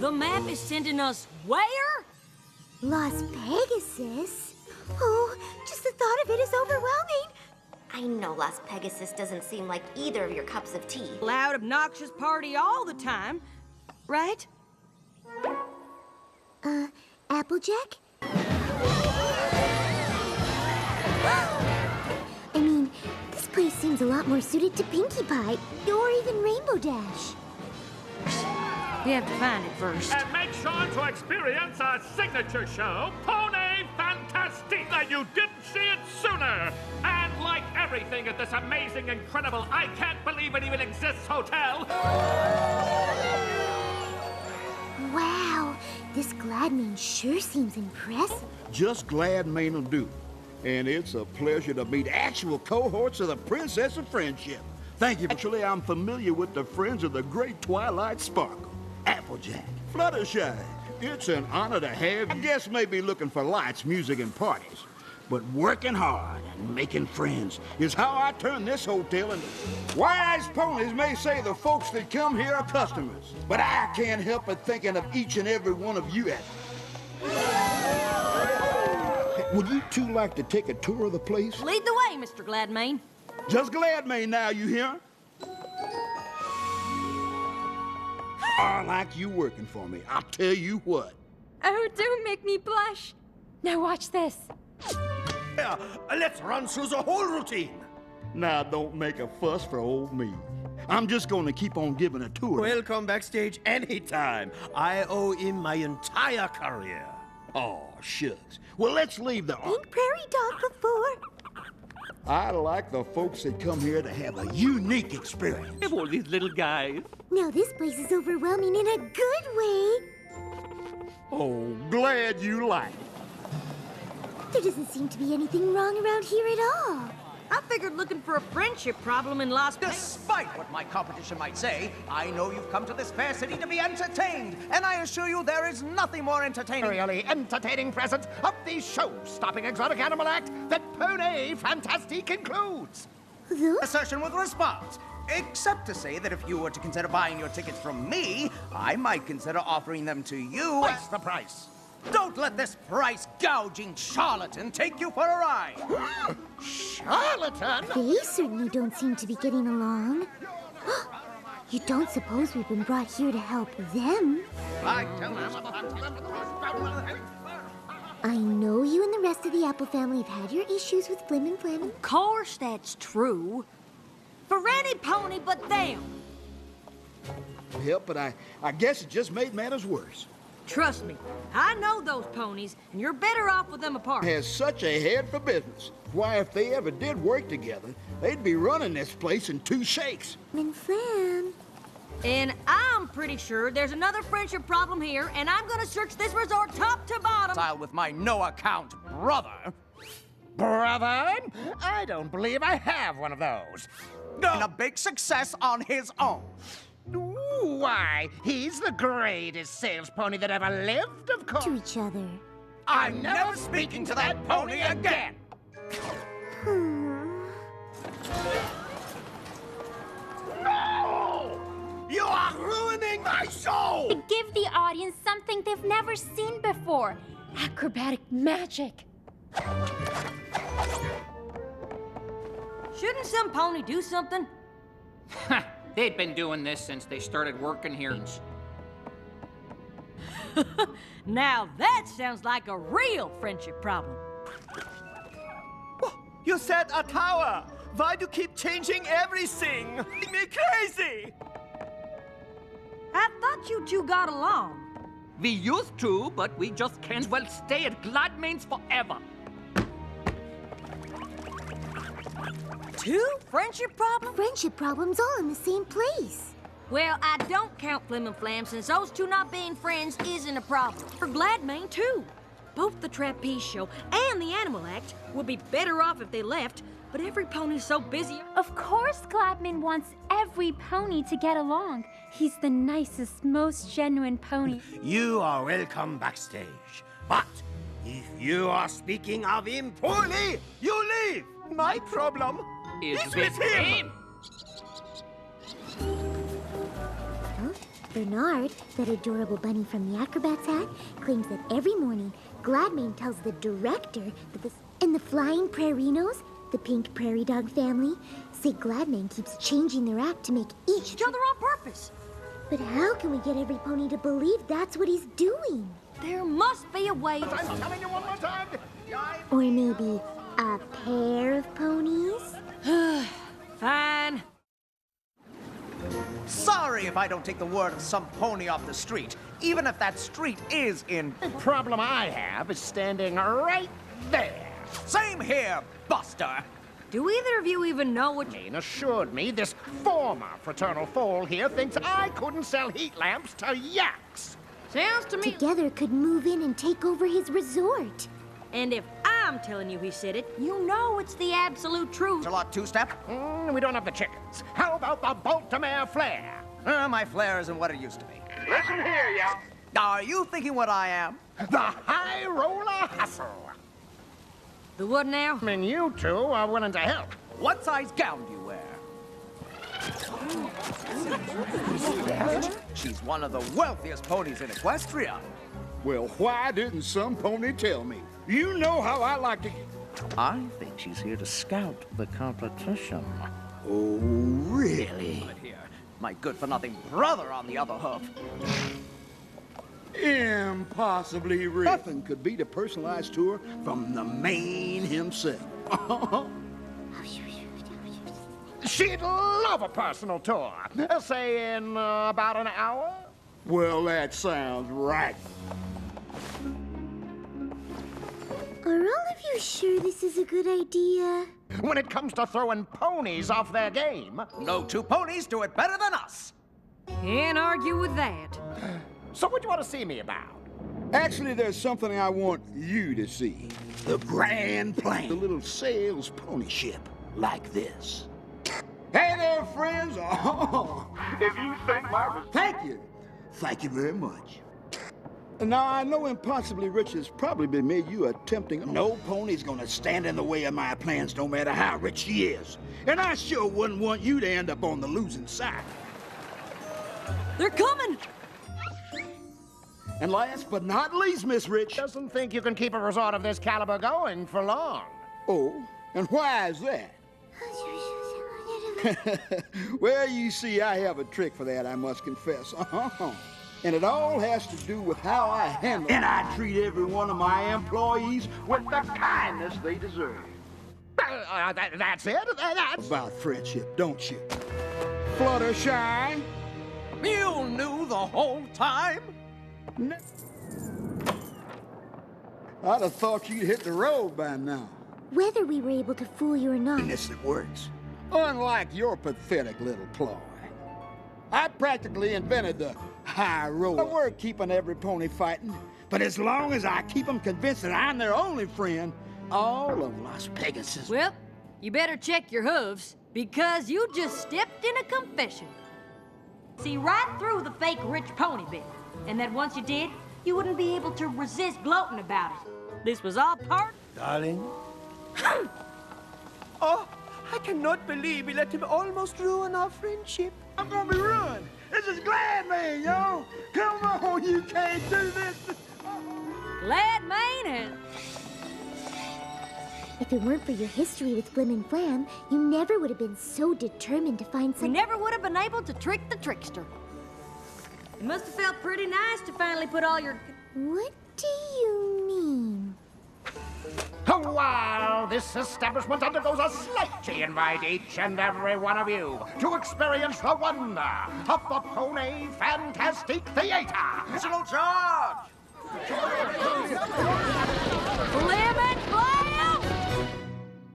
The map is sending us where? Las Pegasus? Oh, just the thought of it is overwhelming. I know Las Pegasus doesn't seem like either of your cups of tea. Loud, obnoxious party all the time, right? Applejack? I mean, this place seems a lot more suited to Pinkie Pie, or even Rainbow Dash. We have to find it first. And make sure to experience our signature show, Pony Fantastique, that you didn't see it sooner. And like everything at this amazing, incredible, I can't believe it even exists hotel. Wow, this Gladmane sure seems impressive. Just Gladmane will do. And it's a pleasure to meet actual cohorts of the Princess of Friendship. Thank you. Actually, I'm familiar with the friends of the great Twilight Sparkle. Applejack, Fluttershy. It's an honor to have. I guess maybe looking for lights, music, and parties. But working hard and making friends is how I turn this hotel into... Wise ponies may say the folks that come here are customers, but I can't help but thinking of each and every one of you as... Would you two like to take a tour of the place? Lead the way, Mr. Gladmane. Just Gladmane now, you hear? I like you working for me. I'll tell you what. Oh, don't make me blush. Now watch this. Yeah, let's run through the whole routine. Now, don't make a fuss for old me. I'm just going to keep on giving a tour. Welcome backstage anytime. I owe in my entire career. Oh, shucks. Well, let's leave the... Pink Prairie Dog before. I like the folks that come here to have a unique experience. Have all these little guys. Now this place is overwhelming in a good way. Oh, glad you like it. There doesn't seem to be anything wrong around here at all. I figured looking for a friendship problem in Las Vegas. Despite what my competition might say, I know you've come to this fair city to be entertained, and I assure you there is nothing more entertaining, really entertaining present of the show-stopping exotic animal act that Pony Fantastique includes. Those? Assertion with response. Except to say that if you were to consider buying your tickets from me, I might consider offering them to you. What's the price? Don't let this price-gouging charlatan take you for a ride. Charlatan? They certainly don't seem to be getting along. You don't suppose we've been brought here to help them? I know you and the rest of the Apple family have had your issues with Flim and Flam. Of course that's true. For any pony but them. Yep, but I guess it just made matters worse. Trust me, I know those ponies, and you're better off with them apart. Has such a head for business. Why, if they ever did work together, they'd be running this place in 2 shakes. And Flam. And I'm pretty sure there's another friendship problem here, and I'm gonna search this resort top to bottom. Style with my no-account brother. Brother? I don't believe I have one of those. And a big success on his own. Why, he's the greatest sales pony that ever lived, of course. To each other. I'm never speaking to that pony again. No! You are ruining my show! Give the audience something they've never seen before. Acrobatic magic. Shouldn't some pony do something? They'd been doing this since they started working here. Now that sounds like a real friendship problem. You said a tower. Why do you keep changing everything? Make me crazy. I thought you two got along. We used to, but we just can't well stay at Gladmane's forever. 2 friendship problems? Friendship problems all in the same place. Well, I don't count Flim and Flam since those two not being friends isn't a problem. For Gladmane, too. Both the Trapeze Show and the Animal Act would be better off if they left, but every pony's so busy. Of course Gladmane wants every pony to get along. He's the nicest, most genuine pony. You are welcome backstage. But if you are speaking of him poorly, you leave. My problem is with him. Bernard, that adorable bunny from the Acrobat's hat, claims that every morning Gladmane tells the director that the Flying Prairinos, the pink prairie dog family, say Gladmane keeps changing their act to make each other on purpose. But how can we get every pony to believe that's what he's doing? There must be a way. I'm telling you one more time. Or maybe a pair of ponies? Fine. Sorry if I don't take the word of some pony off the street, even if that street is in... The problem I have is standing right there. Same here, Buster. Do either of you even know what... Jane assured me this former fraternal foal here thinks I couldn't sell heat lamps to yaks. Sounds to me... Together could move in and take over his resort. And if I'm telling you he said it, you know it's the absolute truth. A lot two-step? We don't have the chickens. How about the Baltimore flare? My flare isn't what it used to be. Listen here, y'all. Are you thinking what I am? The high roller hustle. The what now? I mean, you two are willing to help. What size gown do you wear? She's one of the wealthiest ponies in Equestria. Well, why didn't some pony tell me? You know how I like to... I think she's here to scout the competition. Oh, really? But here, my good-for-nothing brother on the other hoof. Impossibly real. Nothing could beat a personalized tour from the Maine himself. She'd love a personal tour. Say in about an hour? Well, that sounds right. Are all of you sure this is a good idea? When it comes to throwing ponies off their game, no two ponies do it better than us. Can't argue with that. So what do you want to see me about? Actually, there's something I want you to see. The grand plan. The little sales pony ship, like this. Hey there, friends. Oh, if you think Thank you. Thank you very much. Now, I know Impossibly Rich has probably made you a tempting... No pony's gonna stand in the way of my plans, no matter how rich she is. And I sure wouldn't want you to end up on the losing side. They're coming! And last but not least, Miss Rich... Doesn't think you can keep a resort of this caliber going for long. Oh, and why is that? Well, you see, I have a trick for that, I must confess. And it all has to do with how I handle and I treat every one of my employees with the kindness they deserve. That's it? That's... About friendship, don't you? Fluttershy? You knew the whole time? I'd have thought you'd hit the road by now. Whether we were able to fool you or not... It works. Unlike your pathetic little ploy. I practically invented the high roller. We're keeping every pony fighting, but as long as I keep them convinced that I'm their only friend, all of Las Pegasus... Well, you better check your hooves, because you just stepped in a confession. See right through the fake rich pony bit, and that once you did, you wouldn't be able to resist gloating about it. This was all part... Darling? Oh, I cannot believe we let him almost ruin our friendship. I'm gonna be ruined. This is Gladmane, yo. Come on, you can't do this. Gladmane and... If it weren't for your history with Flim and Flam, you never would have been so determined to find some... We never would have been able to trick the trickster. It must have felt pretty nice to finally put all your... What do you mean? While this establishment undergoes a slight, we invite each and every one of you to experience the wonder of the Pony Fantastic Theater. National charge!